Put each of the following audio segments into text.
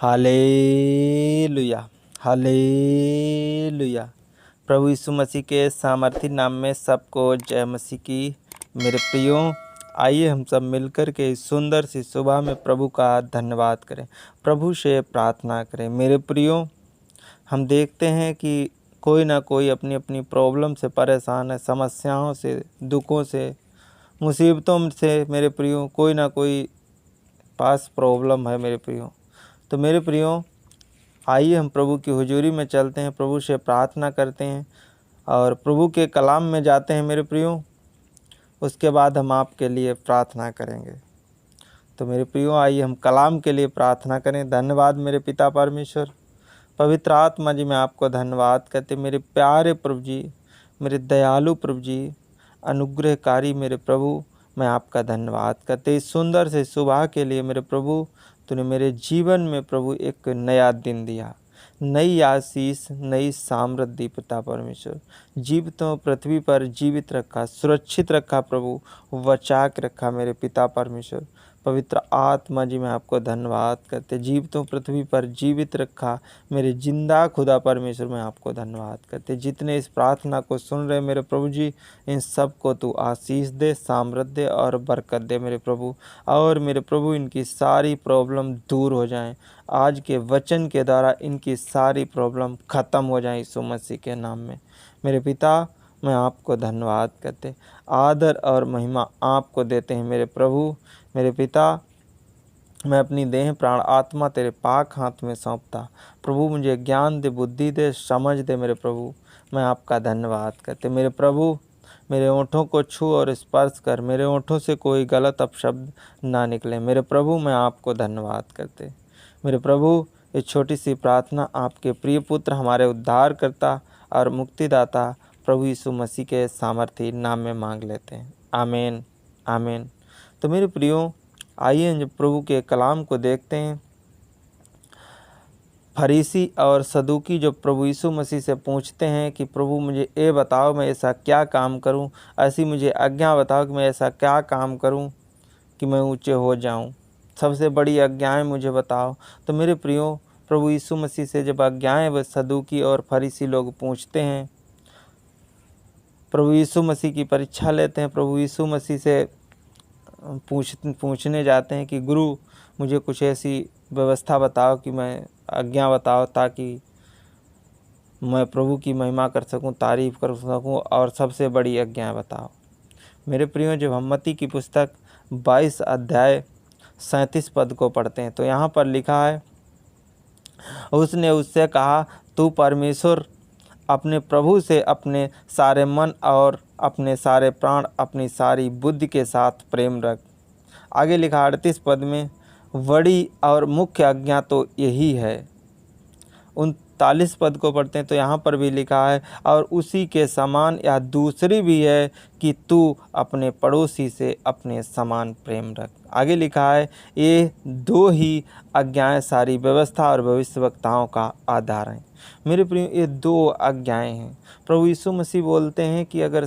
Hallelujah, hallelujah. प्रभु यीशु मसीह के सामर्थी नाम में सबको जय मसीह की। मेरे प्रियो, आइए हम सब मिलकर के इस सुंदर सी सुबह में प्रभु का धन्यवाद करें, प्रभु से प्रार्थना करें। मेरे प्रियो, हम देखते हैं कि कोई ना कोई अपनी अपनी प्रॉब्लम से परेशान है, समस्याओं से, दुखों से, मुसीबतों से। मेरे प्रियो, कोई ना कोई पास प्रॉब्लम है मेरे प्रियो। तो मेरे प्रियो, आइए हम प्रभु की हुजूरी में चलते हैं, प्रभु से प्रार्थना करते हैं और प्रभु के कलाम में जाते हैं मेरे प्रियो। उसके बाद हम आपके लिए प्रार्थना करेंगे। तो मेरे प्रियो, आइए हम कलाम के लिए प्रार्थना करें। धन्यवाद मेरे पिता परमेश्वर, पवित्र आत्मा जी, मैं आपको धन्यवाद करते। मेरे प्यारे प्रभु जी, मेरे दयालु प्रभु जी, अनुग्रहकारी मेरे प्रभु, मैं आपका धन्यवाद करते इस सुंदर से सुबह के लिए। मेरे प्रभु, तूने मेरे जीवन में प्रभु एक नया दिन दिया, नई आशीष, नई सामृद्धि पिता परमेश्वर। जीवितों पृथ्वी पर जीवित रखा, सुरक्षित रखा प्रभु, बचा के रखा मेरे पिता परमेश्वर। पवित्र आत्मा जी, मैं आपको धन्यवाद करते। जीवितों पृथ्वी पर जीवित रखा मेरे जिंदा खुदा परमेश्वर, मैं आपको धन्यवाद करते। जितने इस प्रार्थना को सुन रहे मेरे प्रभु जी, इन सब को तू आशीष दे, सामर्थ्य और बरकत दे मेरे प्रभु। और मेरे प्रभु, इनकी सारी प्रॉब्लम दूर हो जाएं। आज के वचन के द्वारा इनकी सारी प्रॉब्लम ख़त्म हो जाए यीशु मसीह के नाम में। मेरे पिता, मैं आपको धन्यवाद करते, आदर और महिमा आपको देते हैं मेरे प्रभु। मेरे पिता, मैं अपनी देह प्राण आत्मा तेरे पाक हाथ में सौंपता। प्रभु, मुझे ज्ञान दे, बुद्धि दे, समझ दे मेरे प्रभु। मैं आपका धन्यवाद करते। मेरे प्रभु, मेरे ओंठों को छू और स्पर्श कर, मेरे ओंठों से कोई गलत अपशब्द ना निकले मेरे प्रभु। मैं आपको धन्यवाद करते। मेरे प्रभु, ये छोटी सी प्रार्थना आपके प्रिय पुत्र, हमारे उद्धारकर्ता और मुक्तिदाता प्रभु यीशु मसीह के सामर्थी नाम में मांग लेते हैं। आमीन, आमीन। तो मेरे प्रियो, आइए जब प्रभु के कलाम को देखते हैं। फरीसी और सदूकी जो प्रभु यीशु मसीह से पूछते हैं कि प्रभु, मुझे ये बताओ मैं ऐसा क्या काम करूं, ऐसी मुझे आज्ञा बताओ कि मैं ऐसा क्या काम करूं कि मैं ऊंचे हो जाऊं, सबसे बड़ी आज्ञाएं मुझे बताओ। तो मेरे प्रियो, प्रभु यीशु मसीह से जब आज्ञाएं वह सदूकी और फरीसी लोग पूछते हैं, प्रभु यीशु मसीह की परीक्षा लेते हैं, प्रभु यीशु मसीह से पूछने जाते हैं कि गुरु, मुझे कुछ ऐसी व्यवस्था बताओ कि मैं आज्ञा बताओ ताकि मैं प्रभु की महिमा कर सकूं, तारीफ़ कर सकूं, और सबसे बड़ी आज्ञा बताओ। मेरे प्रियो, जब हम मत्ती की पुस्तक 22 अध्याय 37 पद को पढ़ते हैं तो यहाँ पर लिखा है, उसने उससे कहा, तू परमेश्वर अपने प्रभु से अपने सारे मन और अपने सारे प्राण, अपनी सारी बुद्धि के साथ प्रेम रख। आगे लिखा 38 पद में, बड़ी और मुख्य आज्ञा तो यही है। 39 पद को पढ़ते हैं तो यहाँ पर भी लिखा है, और उसी के समान या दूसरी भी है कि तू अपने पड़ोसी से अपने समान प्रेम रख। आगे लिखा है, ये दो ही आज्ञाएं सारी व्यवस्था और भविष्यवक्ताओं का आधार हैं। मेरे प्रिय, ये दो आज्ञाएं हैं। प्रभु यीशु मसीह बोलते हैं कि अगर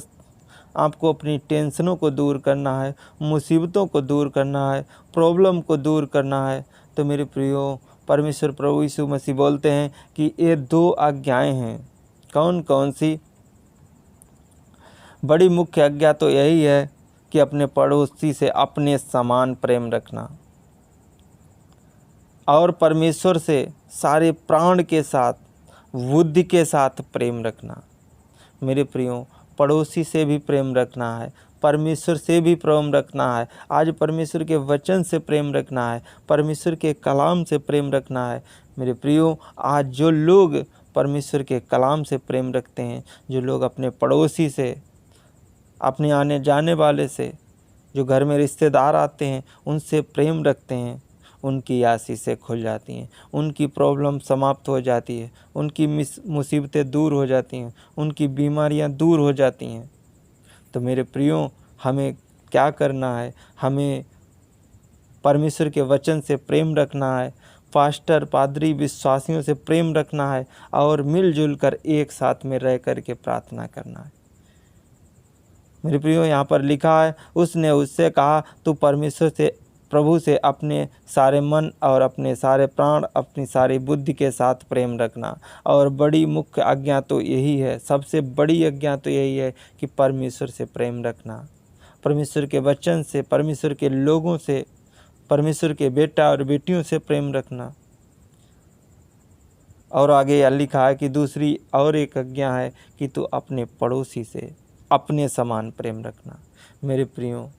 आपको अपनी टेंशनों को दूर करना है, मुसीबतों को दूर करना है, प्रॉब्लम को दूर करना है, तो मेरे प्रियो, परमेश्वर प्रभु यीशु मसीह बोलते हैं कि ये दो आज्ञाएं हैं। कौन कौन सी? बड़ी मुख्य आज्ञा तो यही है कि अपने पड़ोसी से अपने समान प्रेम रखना, और परमेश्वर से सारे प्राण के साथ, बुद्धि के साथ प्रेम रखना। मेरे प्रियो, पड़ोसी से भी प्रेम रखना है, परमेश्वर से भी प्रेम रखना है। आज परमेश्वर के वचन से प्रेम रखना है, परमेश्वर के कलाम से प्रेम रखना है। मेरे प्रियो, आज जो लोग परमेश्वर के कलाम से प्रेम रखते हैं, जो लोग अपने पड़ोसी से, अपने आने जाने वाले से, जो घर में रिश्तेदार आते हैं, उनसे प्रेम रखते हैं, उनकी आशीषें खुल जाती हैं, उनकी प्रॉब्लम समाप्त हो जाती है, उनकी मुसीबतें दूर हो जाती हैं, उनकी बीमारियां दूर हो जाती हैं। तो मेरे प्रियो, हमें क्या करना है? हमें परमेश्वर के वचन से प्रेम रखना है, पास्टर, पादरी, विश्वासियों से प्रेम रखना है, और मिलजुल कर एक साथ में रह कर के प्रार्थना करना है। मेरे प्रियो, यहाँ पर लिखा है, उसने उससे कहा, तू परमेश्वर से प्रभु से अपने सारे मन और अपने सारे प्राण, अपनी सारी बुद्धि के साथ प्रेम रखना। और बड़ी मुख्य आज्ञा तो यही है, सबसे बड़ी आज्ञा तो यही है कि परमेश्वर से प्रेम रखना, परमेश्वर के वचन से, परमेश्वर के लोगों से, परमेश्वर के बेटा और बेटियों से प्रेम रखना। और आगे यह लिखा है कि दूसरी और एक आज्ञा है कि तू अपने पड़ोसी से अपने समान प्रेम रखना। मेरे प्रियो,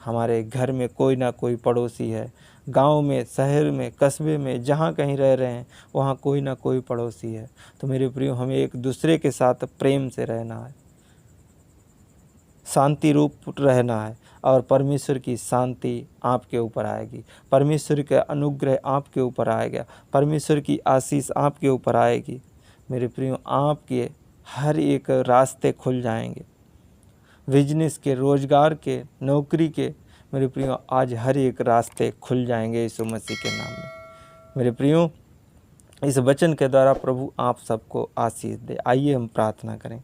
हमारे घर में कोई ना कोई पड़ोसी है, गांव में, शहर में, कस्बे में, जहाँ कहीं रह रहे हैं वहाँ कोई ना कोई पड़ोसी है। तो मेरे प्रियो, हमें एक दूसरे के साथ प्रेम से रहना है, शांति रूप रहना है, और परमेश्वर की शांति आपके ऊपर आएगी, परमेश्वर का अनुग्रह आपके ऊपर आएगा, परमेश्वर की आशीष आपके ऊपर आएगी। मेरे प्रियो, आपके हर एक रास्ते खुल जाएंगे, बिजनेस के, रोजगार के, नौकरी के। मेरे प्रियो, आज हर एक रास्ते खुल जाएंगे यीशु मसीह के नाम में। मेरे प्रियो, इस वचन के द्वारा प्रभु आप सबको आशीष दे। आइए हम प्रार्थना करें।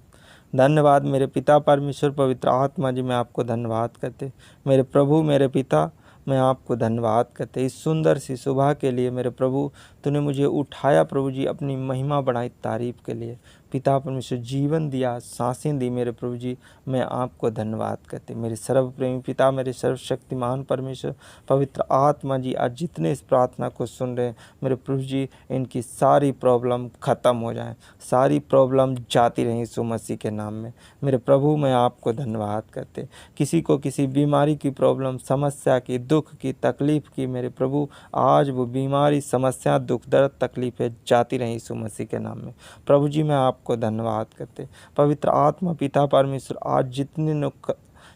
धन्यवाद मेरे पिता परमेश्वर, पवित्र आत्मा जी, मैं आपको धन्यवाद करते। मेरे प्रभु, मेरे पिता, मैं आपको धन्यवाद करते इस सुंदर सी सुबह के लिए। मेरे प्रभु, तूने मुझे उठाया प्रभु जी, अपनी महिमा बढ़ाई, तारीफ़ के लिए। पिता परमेश्वर, जीवन दिया, सांसें दी। मेरे प्रभु जी, मैं आपको धन्यवाद करते। मेरे सर्वप्रेमी पिता, मेरे सर्वशक्तिमान परमेश्वर, पवित्र आत्मा जी, आज जितने इस प्रार्थना को सुन रहे हैं मेरे प्रभु जी, इनकी सारी प्रॉब्लम ख़त्म हो जाए, सारी प्रॉब्लम जाती रहें यीशु मसीह के नाम में। मेरे प्रभु, मैं आपको धन्यवाद करते। किसी को किसी बीमारी की प्रॉब्लम, समस्या की, दुख की, तकलीफ़ की, मेरे प्रभु आज वो बीमारी, समस्या, दुख, दर्द, तकलीफ़ें जाती रहें यीशु मसीह के नाम में। प्रभु जी, मैं आपको धन्यवाद करते। पवित्र आत्मा पिता परमेश्वर, आज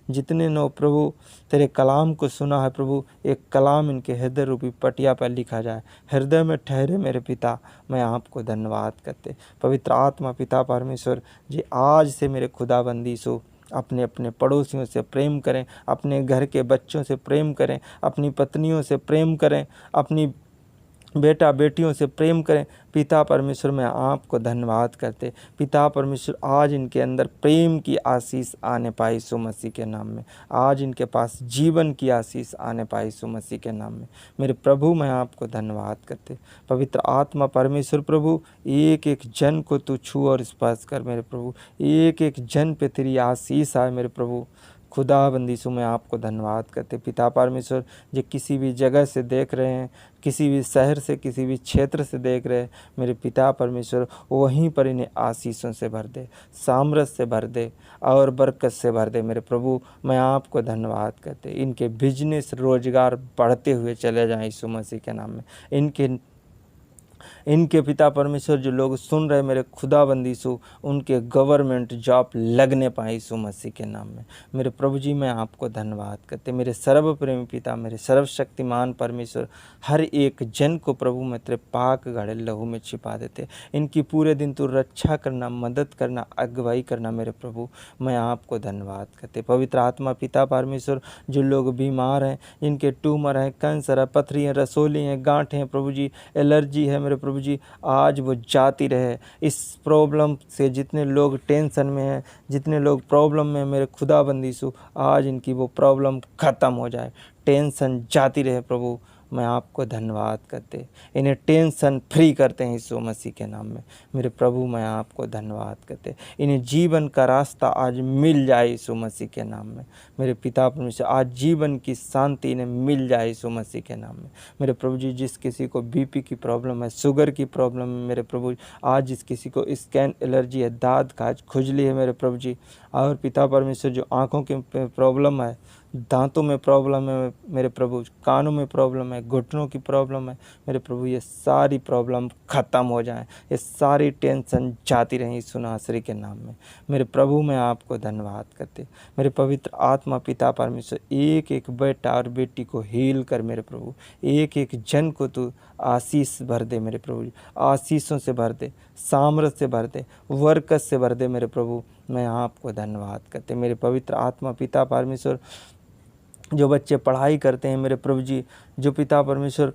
जितने नो प्रभु तेरे कलाम को सुना है प्रभु, एक कलाम इनके हृदय रूपी पटिया पर लिखा जाए, हृदय में ठहरे मेरे पिता। मैं आपको धन्यवाद करते। पवित्र आत्मा पिता परमेश्वर जी, आज से मेरे खुदाबंदी सो अपने अपने पड़ोसियों से प्रेम करें, अपने घर के बच्चों से प्रेम करें, अपनी पत्नियों से प्रेम करें, अपनी बेटा बेटियों से प्रेम करें। पिता परमेश्वर, मैं आपको धन्यवाद करते। पिता परमेश्वर, आज इनके अंदर प्रेम की आशीष आने पाए यीशु मसीह के नाम में। आज इनके पास जीवन की आशीष आने पाए यीशु मसीह के नाम में। मेरे प्रभु, मैं आपको धन्यवाद करते। पवित्र आत्मा परमेश्वर प्रभु, एक एक जन को तू छू और स्पर्श कर मेरे प्रभु, एक एक जन पे तेरी आशीष आए मेरे प्रभु। खुदाबंदी सो मैं आपको धन्यवाद करते। पिता परमेश्वर, जो किसी भी जगह से देख रहे हैं, किसी भी शहर से, किसी भी क्षेत्र से देख रहे हैं, मेरे पिता परमेश्वर वहीं पर इन्हें आशीषों से भर दे, सामर्थ्य से भर दे और बरकत से भर दे। मेरे प्रभु, मैं आपको धन्यवाद करते। इनके बिजनेस, रोजगार बढ़ते हुए चले जाएं यीशु मसीह के नाम में। इनके पिता परमेश्वर, जो लोग सुन रहे मेरे खुदाबंदी सो, उनके गवर्नमेंट जॉब लगने पाए यीशु मसीह के नाम में। मेरे प्रभु जी, मैं आपको धन्यवाद करते। मेरे सर्वप्रेमी पिता, मेरे सर्वशक्तिमान परमेश्वर, हर एक जन को प्रभु मैं तेरे पाक गड़े लहू में छिपा देते। इनकी पूरे दिन तू रक्षा करना, मदद करना, अगुवाई करना मेरे प्रभु, मैं आपको धन्यवाद करते। पवित्र आत्मा पिता परमेश्वर, जो लोग बीमार हैं, इनके ट्यूमर हैं, कैंसर है, पथरी हैं, रसोली हैं, गांठ हैं प्रभु जी, एलर्जी है मेरे प्रभु जी, आज वो जाती रहे। इस प्रॉब्लम से जितने लोग टेंशन में हैं, जितने लोग प्रॉब्लम में, मेरे खुदाबंदी सु, आज इनकी वो प्रॉब्लम ख़त्म हो जाए, टेंशन जाती रहे प्रभु। मैं आपको धन्यवाद करते, इन्हें टेंशन फ्री करते हैं यीशु मसीह के नाम में। मेरे प्रभु, मैं आपको धन्यवाद करते, इन्हें जीवन का रास्ता आज मिल जाए यीशु मसीह के नाम में। मेरे पिता परमेश्वर, आज जीवन की शांति इन्हें मिल जाए यीशु मसीह के नाम में। मेरे प्रभु जी, जिस किसी को बीपी की प्रॉब्लम है, शुगर की प्रॉब्लम है मेरे प्रभु, आज जिस किसी को स्कैन एलर्जी है, दाँत खाज, खुजली है मेरे प्रभु जी, और पिता परमेश्वर जो आँखों की प्रॉब्लम है, दांतों में प्रॉब्लम है मेरे प्रभु, कानों में प्रॉब्लम है, घुटनों की प्रॉब्लम है मेरे प्रभु, ये सारी प्रॉब्लम ख़त्म हो जाएं, ये सारी टेंशन जाती रहें यीशु नासरी के नाम में। मेरे प्रभु, मैं आपको धन्यवाद करते। मेरे पवित्र आत्मा पिता परमेश्वर, एक एक बेटा और बेटी को हील कर मेरे प्रभु, एक एक जन को तू आशीष भर दे मेरे प्रभु, आशीषों से भर दे, सामर्थ्य से भर दे, बरकत से भर दे मेरे प्रभु। मैं आपको धन्यवाद करते। मेरे पवित्र आत्मा पिता परमेश्वर, जो बच्चे पढ़ाई करते हैं मेरे प्रभु जी, जो पिता परमेश्वर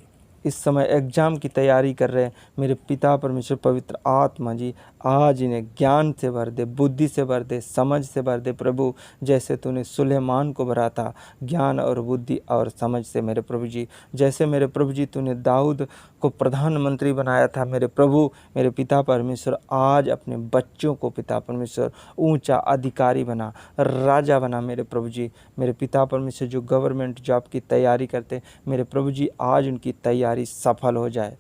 इस समय एग्ज़ाम की तैयारी कर रहे हैं, मेरे पिता परमेश्वर पवित्र आत्मा जी आज इन्हें ज्ञान से भर दे, बुद्धि से भर दे, समझ से भर दे प्रभु। जैसे तूने सुलेमान को भरा था ज्ञान और बुद्धि और समझ से मेरे प्रभु जी, जैसे मेरे प्रभु जी तूने दाऊद को प्रधानमंत्री बनाया था मेरे प्रभु, मेरे पिता परमेश्वर आज अपने बच्चों को पिता परमेश्वर ऊंचा अधिकारी बना, राजा बना मेरे प्रभु जी। मेरे पिता परमेश्वर जो गवर्नमेंट जॉब की तैयारी करते मेरे प्रभु जी आज उनकी तैयारी सफल हो जाए।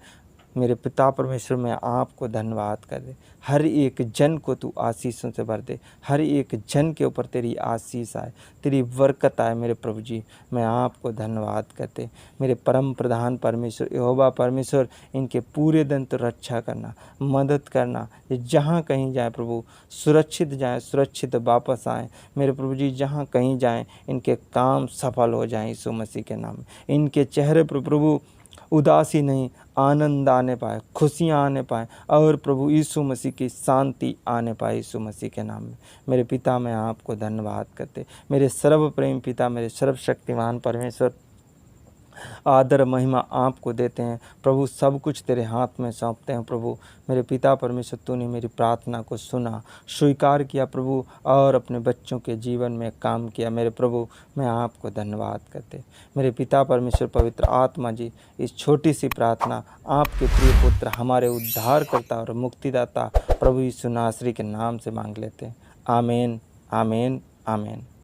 मेरे पिता परमेश्वर मैं आपको धन्यवाद कर दे, हर एक जन को तू आशीषों से भर दे, हर एक जन के ऊपर तेरी आशीष आए, तेरी बरकत आए मेरे प्रभु जी। मैं आपको धन्यवाद करते मेरे परम प्रधान परमेश्वर यहोवा परमेश्वर, इनके पूरे दिन तो रक्षा करना, मदद करना, ये जहाँ कहीं जाए प्रभु सुरक्षित जाएँ, सुरक्षित वापस आएँ मेरे प्रभु जी। जहाँ कहीं जाएँ इनके काम सफल हो जाएँ यीशु मसीह के नाम में। इनके चेहरे पर प्रभु उदासी नहीं, आनंद आने पाए, खुशियाँ आने पाए और प्रभु यीशु मसीह की शांति आने पाए यीशु मसीह के नाम में। मेरे पिता मैं आपको धन्यवाद करते, मेरे सर्व प्रेम पिता, मेरे सर्वशक्तिमान परमेश्वर, आदर महिमा आपको देते हैं प्रभु। सब कुछ तेरे हाथ में सौंपते हैं प्रभु। मेरे पिता परमेश्वर तूने मेरी प्रार्थना को सुना, स्वीकार किया प्रभु और अपने बच्चों के जीवन में काम किया मेरे प्रभु। मैं आपको धन्यवाद करते मेरे पिता परमेश्वर पवित्र आत्मा जी, इस छोटी सी प्रार्थना आपके प्रिय पुत्र हमारे उद्धारकर्ता और मुक्तिदाता प्रभु यीशु नासरी के नाम से मांग लेते हैं। आमीन, आमीन, आमीन।